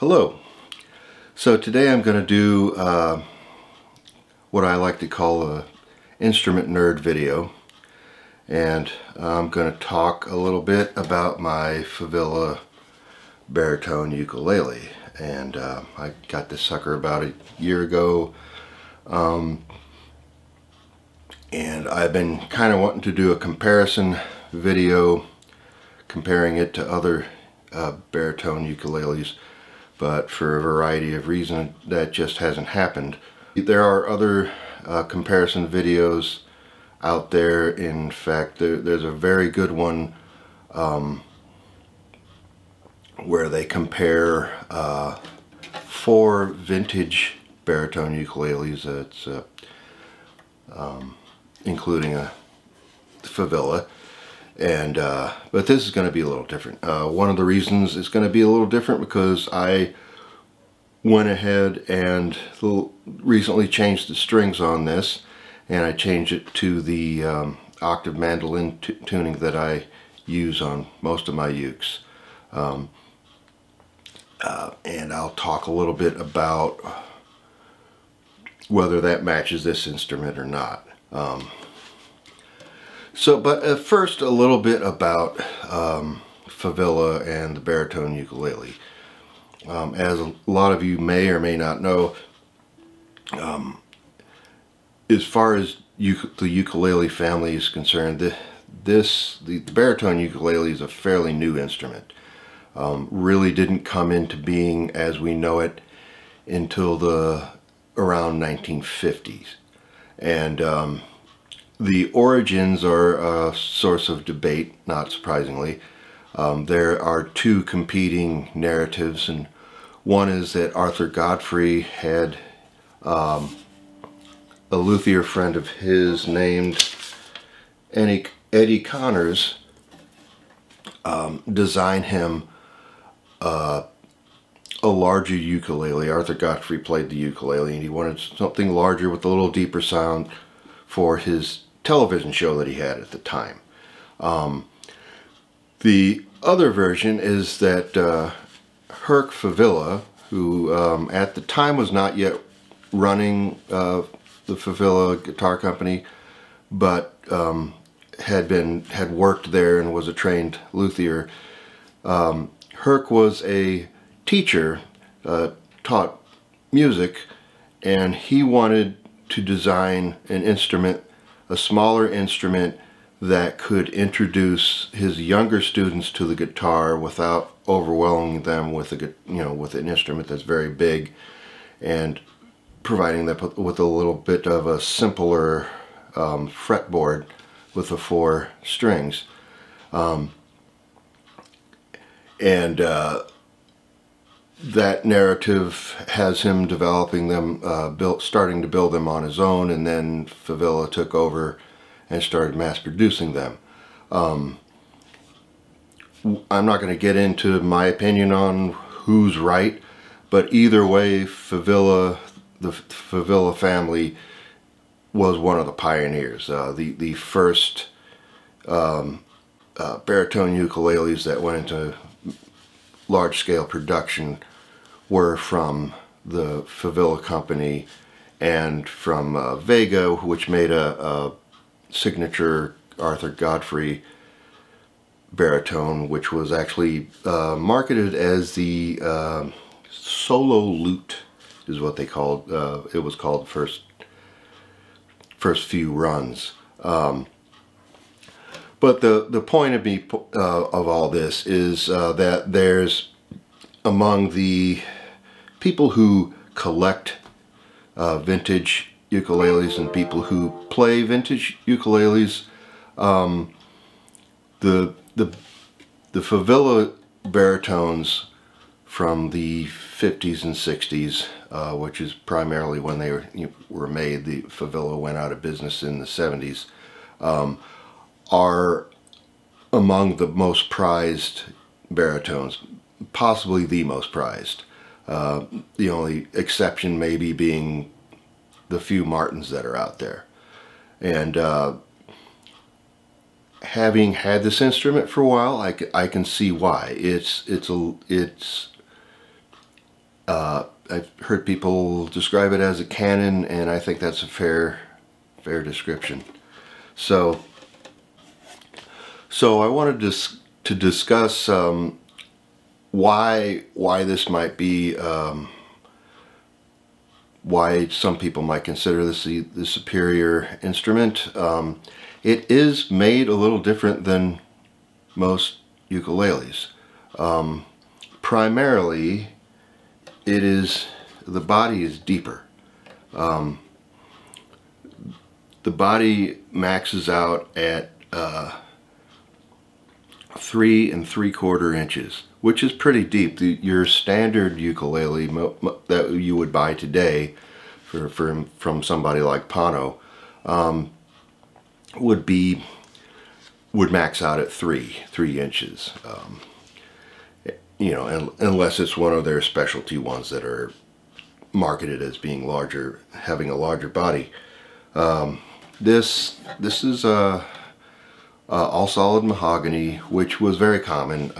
Hello. So today I'm going to do what I like to call a instrument nerd video, and I'm going to talk a little bit about my Favilla baritone ukulele. And I got this sucker about a year ago, and I've been kind of wanting to do a comparison video comparing it to other baritone ukuleles, but for a variety of reasons that just hasn't happened. There are other comparison videos out there. In fact, there's a very good one where they compare 4 vintage baritone ukuleles. It's including a Favilla. And but this is going to be a little different. One of the reasons it's going to be a little different because I went ahead and recently changed the strings on this, and I changed it to the octave mandolin tuning that I use on most of my ukes. And I'll talk a little bit about whether that matches this instrument or not. But first, a little bit about Favilla and the baritone ukulele. As a lot of you may or may not know, as far as the ukulele family is concerned, the baritone ukulele is a fairly new instrument. Really didn't come into being as we know it until around 1950s. And the origins are a source of debate, not surprisingly. There are 2 competing narratives, and one is that Arthur Godfrey had a luthier friend of his named Eddie Connors design him a larger ukulele. Arthur Godfrey played the ukulele, and he wanted something larger with a little deeper sound for his television show that he had at the time. The other version is that Herc Favilla, who at the time was not yet running the Favilla guitar company, but had worked there and was a trained luthier. Herc was a teacher, taught music, and he wanted to design an instrument, a smaller instrument that could introduce his younger students to the guitar without overwhelming them with with an instrument that's very big, and providing them with a little bit of a simpler fretboard with the 4 strings. That narrative has him developing them, starting to build them on his own, and then Favilla took over and started mass producing them. I'm not going to get into my opinion on who's right, but either way, the Favilla family was one of the pioneers. The first baritone ukuleles that went into large-scale production were from the Favilla company and from Vega, which made a signature Arthur Godfrey baritone, which was actually marketed as the solo lute, is what they called. It was called first few runs. But the point of all this is that there's, among the people who collect vintage ukuleles and people who play vintage ukuleles, the Favilla baritones from the 50s and 60s, which is primarily when they were made. The Favilla went out of business in the 70s. Are among the most prized baritones, possibly the most prized. The only exception maybe being the few Martins that are out there. And having had this instrument for a while, I can see why. I've heard people describe it as a canon, and I think that's a fair description. So I wanted to discuss why this might be, why some people might consider this the superior instrument. It is made a little different than most ukuleles. Primarily, the body is deeper. The body maxes out at 3 3/4 inches, which is pretty deep. Your standard ukulele that you would buy today from somebody like Pano would max out at 3 inches. You know, unless it's one of their specialty ones that are marketed as being larger, having a larger body. This is all solid mahogany, which was very common.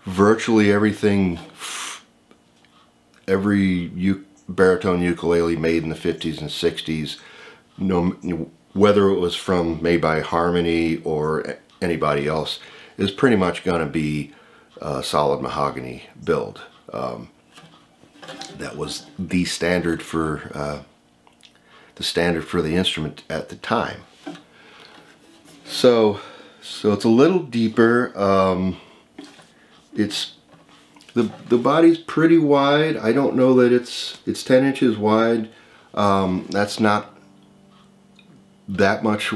Virtually everything, every baritone ukulele made in the 50s and 60s, whether it was made by Harmony or anybody else, is pretty much going to be a solid mahogany build. That was the standard for the instrument at the time. So it's a little deeper. It's the body's pretty wide. I don't know that it's 10 inches wide. That's not that much,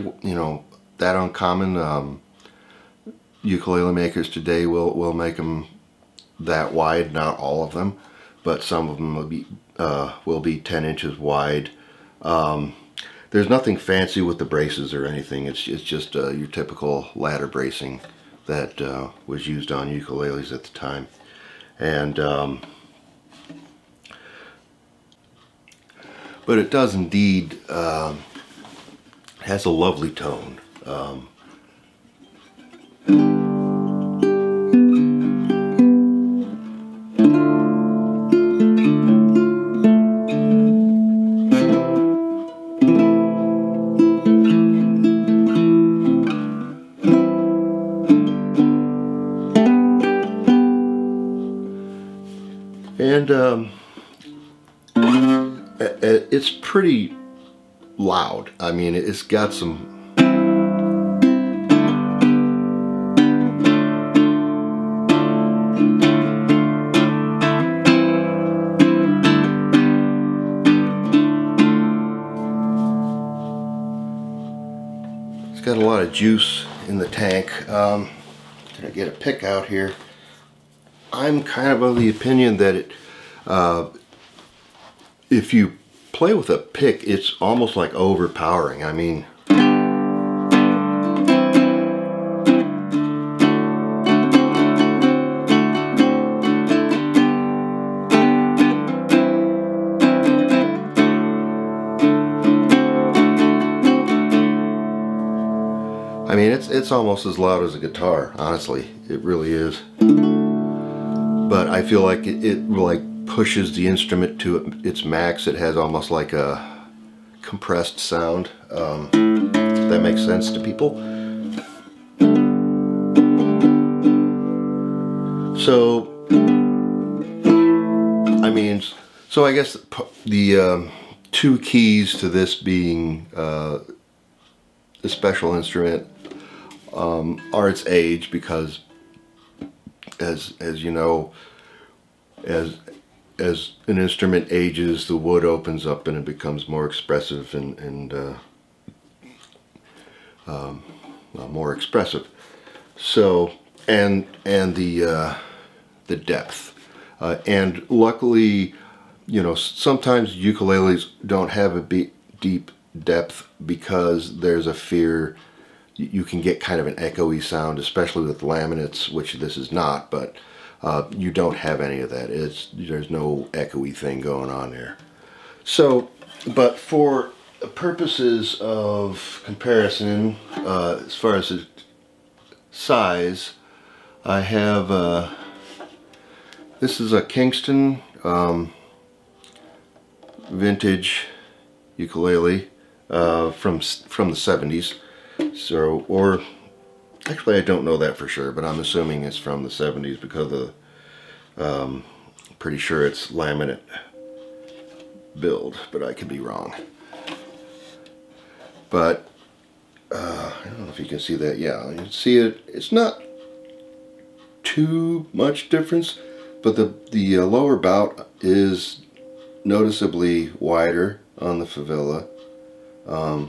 that uncommon. Ukulele makers today will make them that wide. Not all of them, but some of them will be 10 inches wide. There's nothing fancy with the braces or anything. It's just your typical ladder bracing that was used on ukuleles at the time. And but it does indeed has a lovely tone. And it's pretty loud. I mean, it's got some got a lot of juice in the tank. Did I get a pick out here? I'm kind of the opinion that if you play with a pick, it's almost like overpowering. I mean, it's almost as loud as a guitar, honestly. It really is. but I feel like it like pushes the instrument to its max. It has almost like a compressed sound. If that makes sense to people. So, I mean, so I guess the two keys to this being a special instrument are its age, because as you know, as an instrument ages, the wood opens up and it becomes more expressive and more expressive. So, and the depth, and luckily, you know, sometimes ukuleles don't have a deep depth because there's a fear you can get kind of an echoey sound, especially with laminates, which this is not, but you don't have any of that. There's no echoey thing going on there. So, but for purposes of comparison, as far as the size, I have this is a Kingston vintage ukulele from the 70s. So, or actually I don't know that for sure, but I'm assuming it's from the 70s because of pretty sure it's laminate build, but I could be wrong. But I don't know if you can see that. Yeah, you can see it. It's not too much difference, but the lower bout is noticeably wider on the Favilla.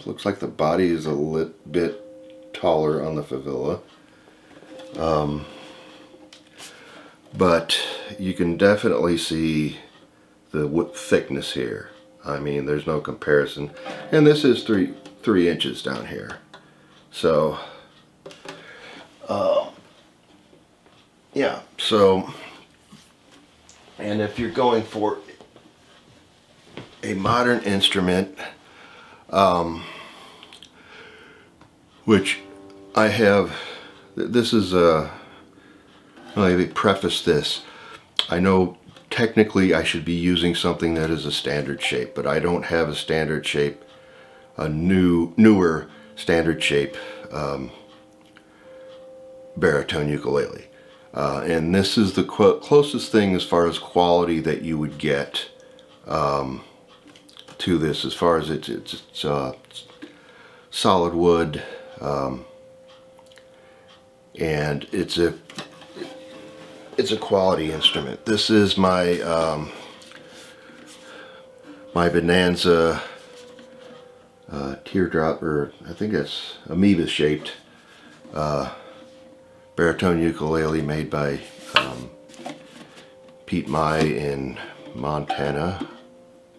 Looks like the body is a little bit taller on the Favilla. But you can definitely see the thickness here. I mean, there's no comparison. And this is three inches down here. So, yeah, so, and if you're going for a modern instrument, which I have, this is let me preface this. I know technically I should be using something that is a standard shape, but I don't have a standard shape, a newer standard shape baritone ukulele. And this is the closest thing as far as quality that you would get to this, as far as it's solid wood, and it's a quality instrument. This is my my Bonanza teardrop, or I think it's amoeba shaped baritone ukulele made by Pete Mai in Montana.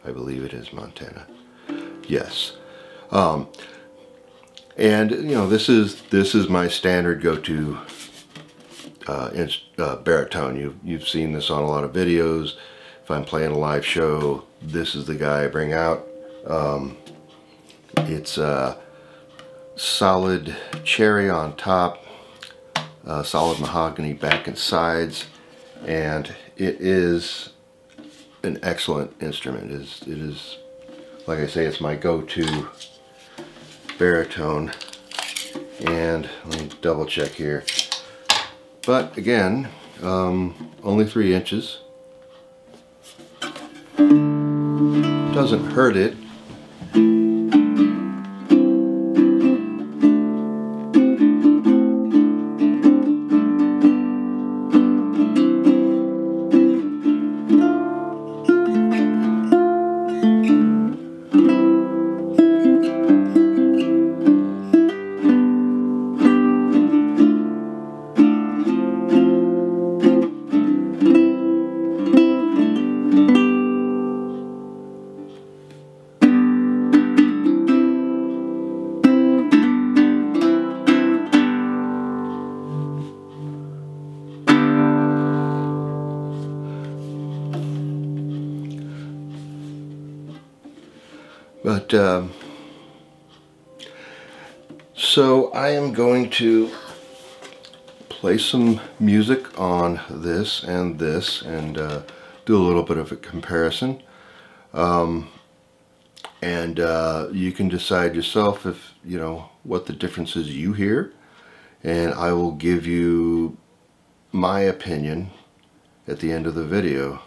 I believe it is Montana. Yes. And you know, this is my standard go-to baritone. You've seen this on a lot of videos. If I'm playing a live show, this is the guy I bring out. It's solid cherry on top, solid mahogany back and sides, and it is an excellent instrument. It is, like I say, it's my go-to baritone. And let me double check here. But again, only 3 inches. Doesn't hurt it. But so I am going to play some music on this and do a little bit of a comparison. And you can decide yourself if, you know, what the differences you hear, and I will give you my opinion at the end of the video.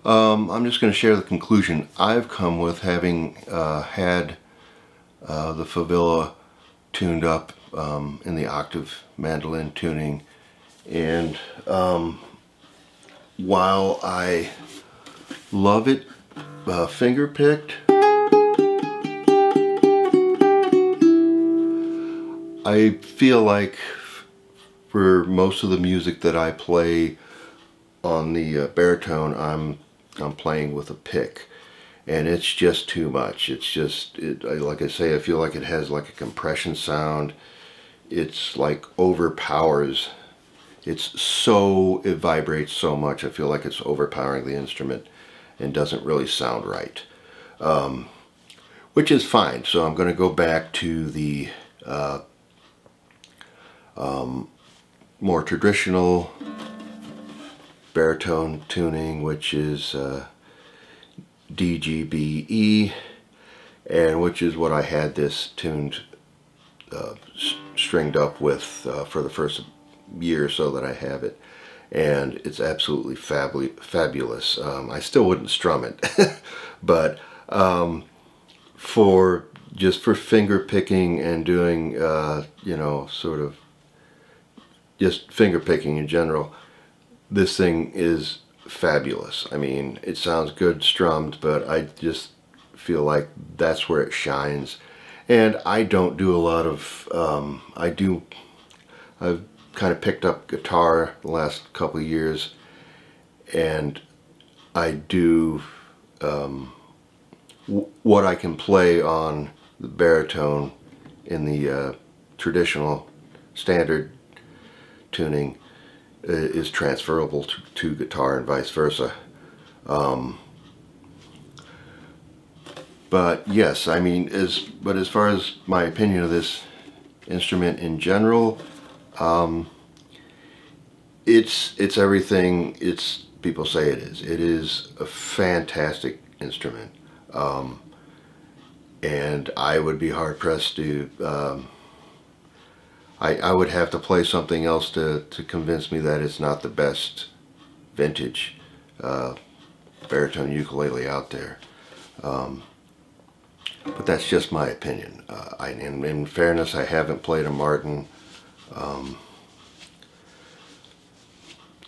I'm just going to share the conclusion I've come with having had the Favilla tuned up in the octave mandolin tuning, and while I love it finger picked, I feel like for most of the music that I play on the baritone, I'm playing with a pick, and it's just too much. It's just, like I say, I feel like it has like a compression sound. It's like overpowers. It vibrates so much. I feel like it's overpowering the instrument and doesn't really sound right, which is fine. So I'm going to go back to the more traditional baritone tuning, which is D, G, B, E, and which is what I had this tuned, stringed up with for the first year or so that I have it, and it's absolutely fabulous. I still wouldn't strum it, but for finger picking and doing, you know, sort of just finger picking in general, this thing is fabulous. I mean, it sounds good strummed, but I just feel like that's where it shines. And I don't do a lot of, I've kind of picked up guitar the last couple of years, and I do what I can play on the baritone in the traditional standard tuning is transferable to guitar and vice versa. But yes, I mean, as far as my opinion of this instrument in general, it's everything people say it is. It is a fantastic instrument, and I would be hard pressed to. I would have to play something else to convince me that it's not the best vintage baritone ukulele out there. But that's just my opinion. In fairness, I haven't played a Martin,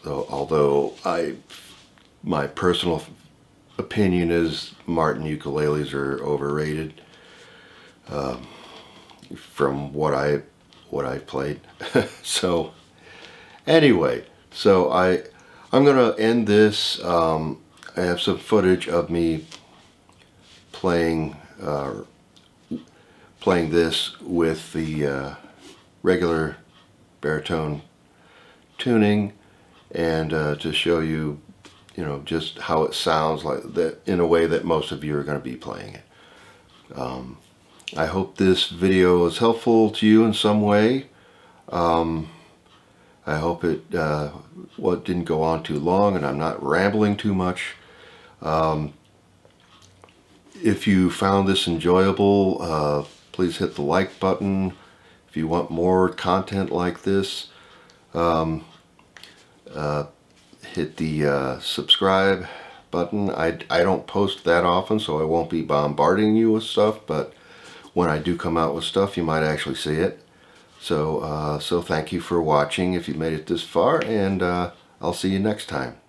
although my personal opinion is Martin ukuleles are overrated from what I've played. So anyway, so I'm gonna end this. I have some footage of me playing this with the regular baritone tuning, and to show you, you know, just how it sounds like that in a way that most of you are going to be playing it. I hope this video was helpful to you in some way. I hope it didn't go on too long and I'm not rambling too much. If you found this enjoyable, please hit the like button. If you want more content like this, hit the subscribe button. I don't post that often, so I won't be bombarding you with stuff, but when I do come out with stuff, you might actually see it. So thank you for watching if you made it this far, and I'll see you next time.